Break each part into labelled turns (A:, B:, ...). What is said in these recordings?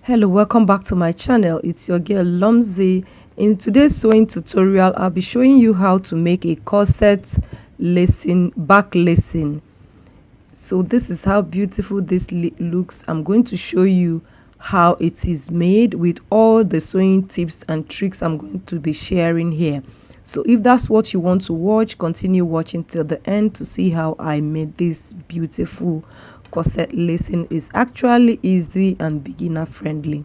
A: Hello, welcome back to my channel. It's your girl Lumsey. In today's sewing tutorial, I'll be showing you how to make a corset lacing, back lacing. So this is how beautiful this looks. I'm going to show you how it is made with all the sewing tips and tricks I'm going to be sharing here. So if that's what you want to watch, continue watching till the end to see how I made this beautiful corset lacing. Is actually easy and beginner friendly.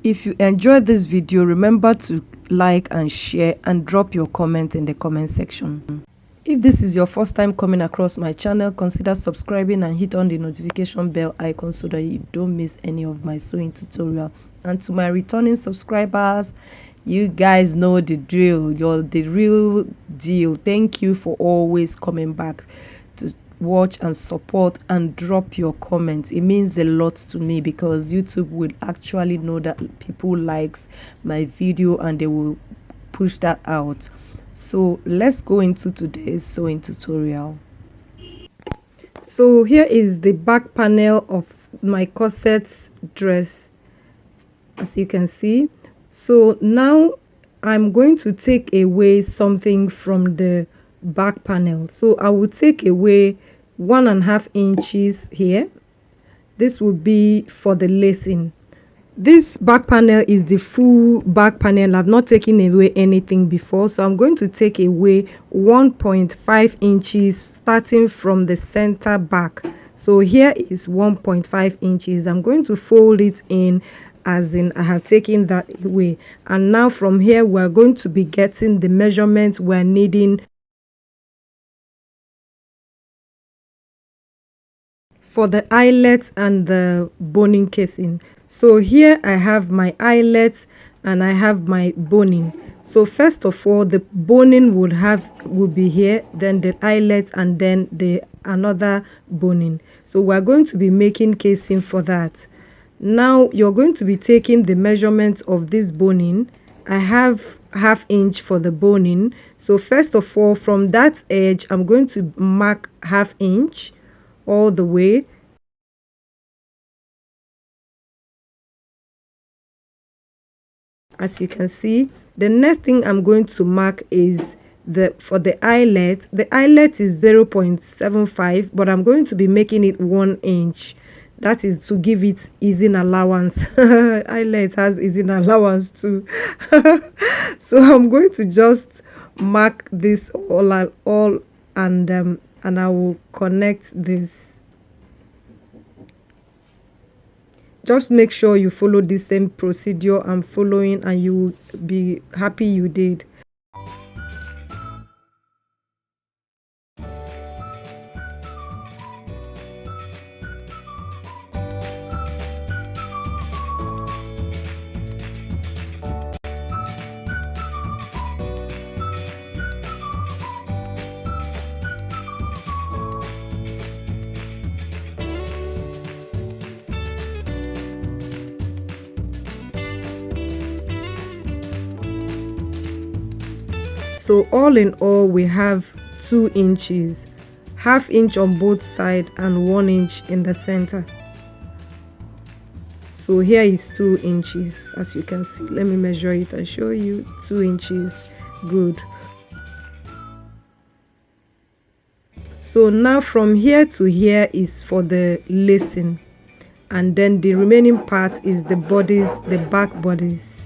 A: If you enjoyed this video, remember to like and share and drop your comment in the comment section. If this is your first time coming across my channel, consider subscribing and hit on the notification bell icon so that you don't miss any of my sewing tutorial. And to my returning subscribers, you guys know the drill. You're the real deal. Thank you for always coming back to watch and support and drop your comments. It means a lot to me because YouTube will actually know that people likes my video and they will push that out. So let's go into today's sewing tutorial. So here is the back panel of my corset dress, as you can see. So now I'm going to take away something from the back panel. So I will take away 1.5 inches here. This will be for the lacing. This back panel is the full back panel. I've not taken away anything before, so I'm going to take away 1.5 inches starting from the center back. So here is 1.5 inches. I'm going to fold it in as in I have taken that away, and now from here we're going to be getting the measurements we're needing for the eyelet and the boning casing. So here I have my eyelet and I have my boning. So first of all, the boning will be here, then the eyelet, and then the another boning. So we're going to be making casing for that. Now you're going to be taking the measurement of this boning. I have 1/2 inch for the boning. So first of all, from that edge I'm going to mark 1/2 inch all the way. As you can see, the next thing I'm going to mark is for the eyelet. The eyelet is 0.75, but I'm going to be making it 1 inch. That is to give it easing allowance. Eyelet has easing allowance too. So I'm going to just mark this all and I will connect this. Just make sure you follow the same procedure I'm following and you will be happy you did. So all in all, we have 2 inches, 1/2 inch on both sides and 1 inch in the center. So here is 2 inches, as you can see. Let me measure it and show you. 2 inches. Good. So now from here to here is for the lacing, and then the remaining part is the bodies, the back bodies.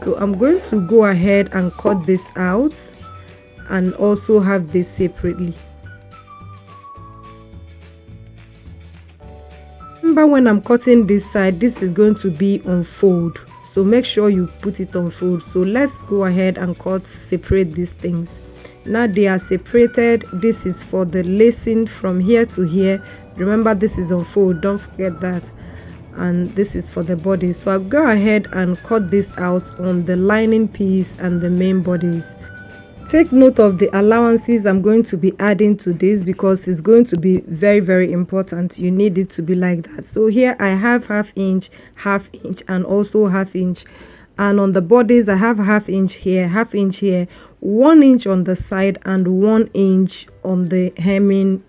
A: So I'm going to go ahead and cut this out and also have this separately. Remember, when I'm cutting this side, this is going to be on fold, so make sure you put it on fold. So let's go ahead and separate these things. Now they are separated. This is for the lacing from here to here. Remember, this is on fold, don't forget that. And this is for the body. So I'll go ahead and cut this out on the lining piece and the main bodies. Take note of the allowances I'm going to be adding to this because it's going to be very, very important. You need it to be like that. So here I have 1/2 inch, 1/2 inch, and also 1/2 inch. And on the bodies I have 1/2 inch here, 1/2 inch here, 1 inch on the side, and 1 inch on the hemming.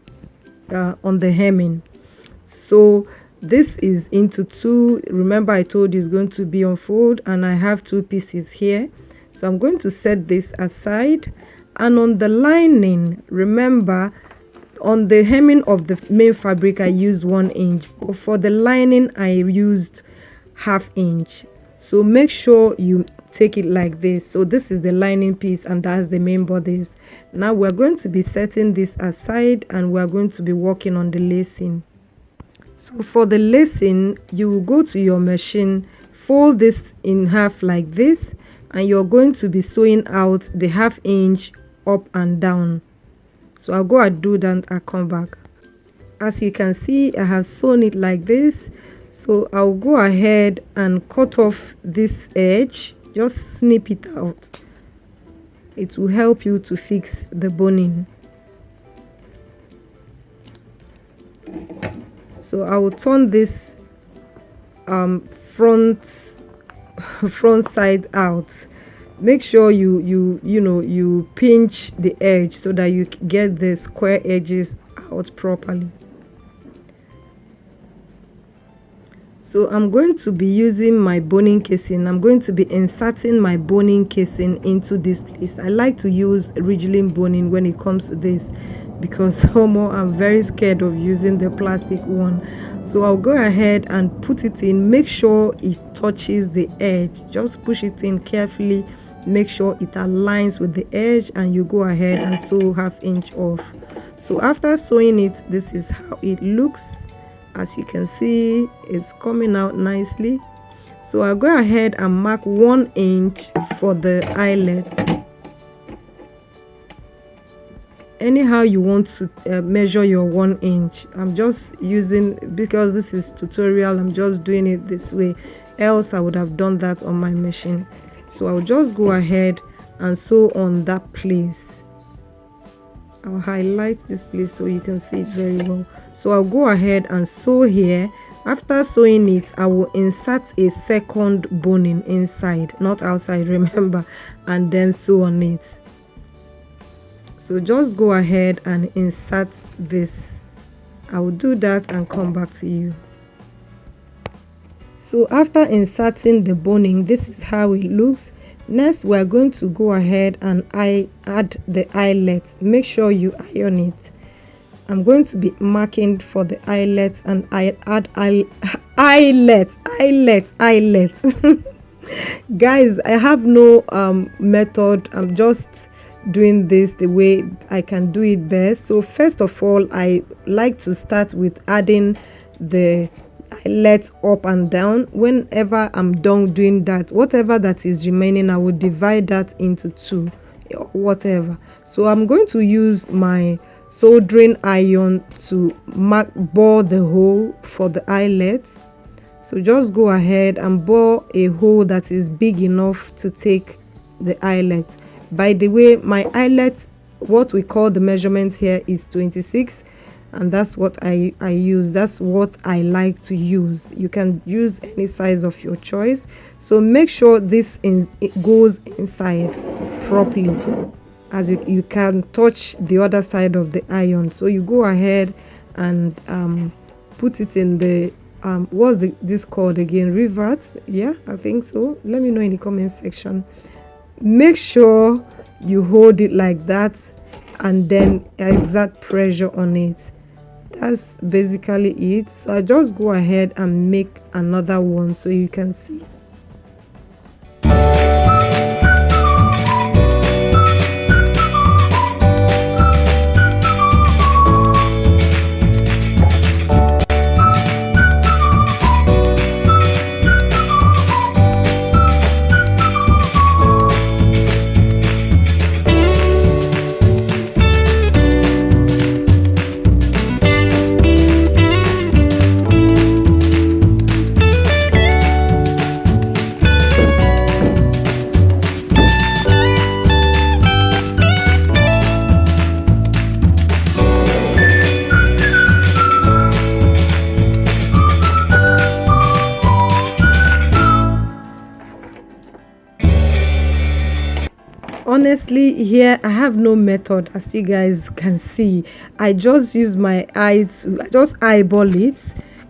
A: So This is into two. Remember I told you it's going to be unfold, and I have two pieces here. So I'm going to set this aside. And on the lining, remember on the hemming of the main fabric I used 1 inch, but for the lining I used 1/2 inch. So make sure you take it like this. So this is the lining piece and that's the main bodice. Now we're going to be setting this aside and we're going to be working on the lacing. So for the lacing, you will go to your machine, fold this in half like this, and you're going to be sewing out the 1/2 inch up and down. So I'll go and do that. I'll come back. As you can see, I have sewn it like this. So I'll go ahead and cut off this edge. Just snip it out. It will help you to fix the boning. So I will turn this front side out. Make sure you pinch the edge so that you get the square edges out properly. So I'm going to be using my boning casing. I'm going to be inserting my boning casing into this place. I like to use ridgeline boning when it comes to this because I'm very scared of using the plastic one. So I'll go ahead and put it in. Make sure it touches the edge. Just push it in carefully. Make sure it aligns with the edge, and you go ahead and sew 1/2 inch off. So after sewing it, this is how it looks. As you can see, it's coming out nicely. So I'll go ahead and mark 1 inch for the eyelet. Anyhow you want to measure your 1 inch. I'm just using, because this is tutorial, I'm just doing it this way, else I would have done that on my machine. So I'll just go ahead and sew on that place. I'll highlight this place so you can see it very well. So I'll go ahead and sew here. After sewing it, I will insert a second boning inside, not outside, remember, and then sew on it. So just go ahead and insert this. I will do that and come back to you. So after inserting the boning, this is how it looks. Next, we're going to go ahead and add the eyelet. Make sure you iron it. I'm going to be marking for the eyelet, and I add eyelet. Guys, I have no method. I'm just doing this the way I can do it best. So first of all, I like to start with adding the eyelet up and down. Whenever I'm done doing that, whatever that is remaining, I will divide that into 2 or whatever. So I'm going to use my soldering iron to bore the hole for the eyelets. So just go ahead and bore a hole that is big enough to take the eyelet. By the way, my eyelet, what we call the measurements here, is 26, and that's what I use. That's what I like to use. You can use any size of your choice. So make sure it goes inside properly, as you can touch the other side of the iron. So you go ahead and put it in the what's this called again? Rivert? Yeah, I think so. Let me know in the comment section. Make sure you hold it like that and then exert pressure on it. That's basically it. So I just go ahead and make another one so you can see. Honestly, here I have no method, as you guys can see. I just use my eye I just eyeball it.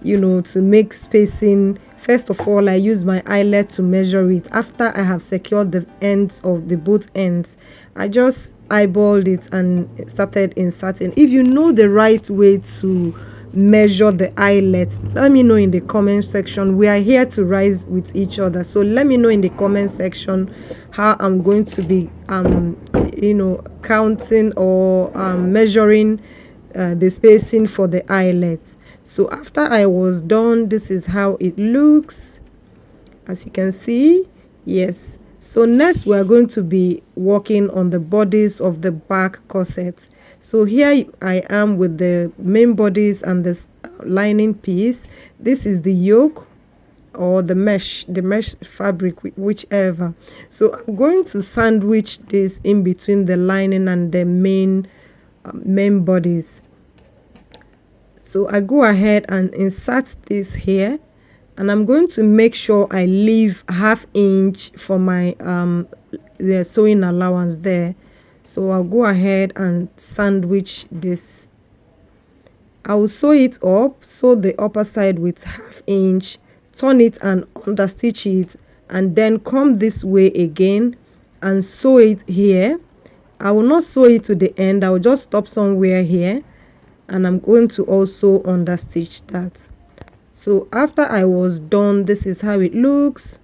A: to make spacing. First of all, I use my eyelet to measure it. After I have secured the ends of the both ends, I just eyeballed it and started inserting. If you know the right way to measure the eyelets, let me know in the comment section. We are here to rise with each other, so let me know in the comment section how I'm going to be counting or measuring the spacing for the eyelets. So after I was done, this is how it looks, as you can see. Yes, so next we are going to be working on the bodies of the back corset. So here I am with the main bodies and the lining piece. This is the yoke or the mesh fabric, whichever. So I'm going to sandwich this in between the lining and the main bodies. So I go ahead and insert this here, and I'm going to make sure I leave ½ inch for my the sewing allowance there. So I'll go ahead and sandwich this. I will sew it up, sew the upper side with ½ inch, turn it and understitch it, and then come this way again and sew it here. I will not sew it to the end, I will just stop somewhere here, and I'm going to also understitch that. So after I was done, this is how it looks.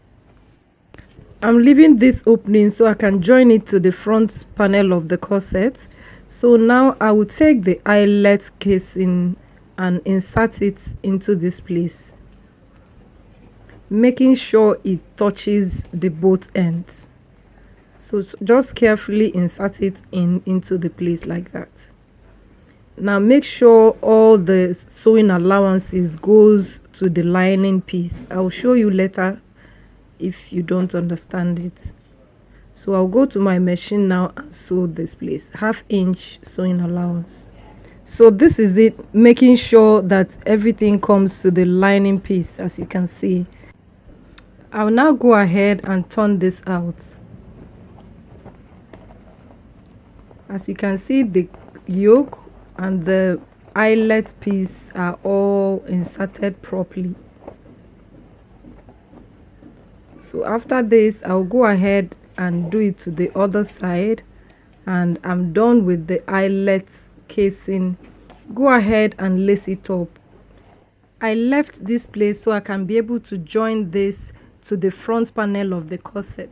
A: I'm leaving this opening so I can join it to the front panel of the corset. So now I will take the eyelet casing and insert it into this place, making sure it touches the both ends. So just carefully insert it into the place like that. Now make sure all the sewing allowances goes to the lining piece. I'll show you later if you don't understand it. So I'll go to my machine now and sew this place, ½ inch sewing allowance. So this is it, making sure that everything comes to the lining piece, as you can see. I'll now go ahead and turn this out. As you can see, the yoke and the eyelet piece are all inserted properly. So after this, I'll go ahead and do it to the other side, and I'm done with the eyelet casing. Go ahead and lace it up. I left this place so I can be able to join this to the front panel of the corset.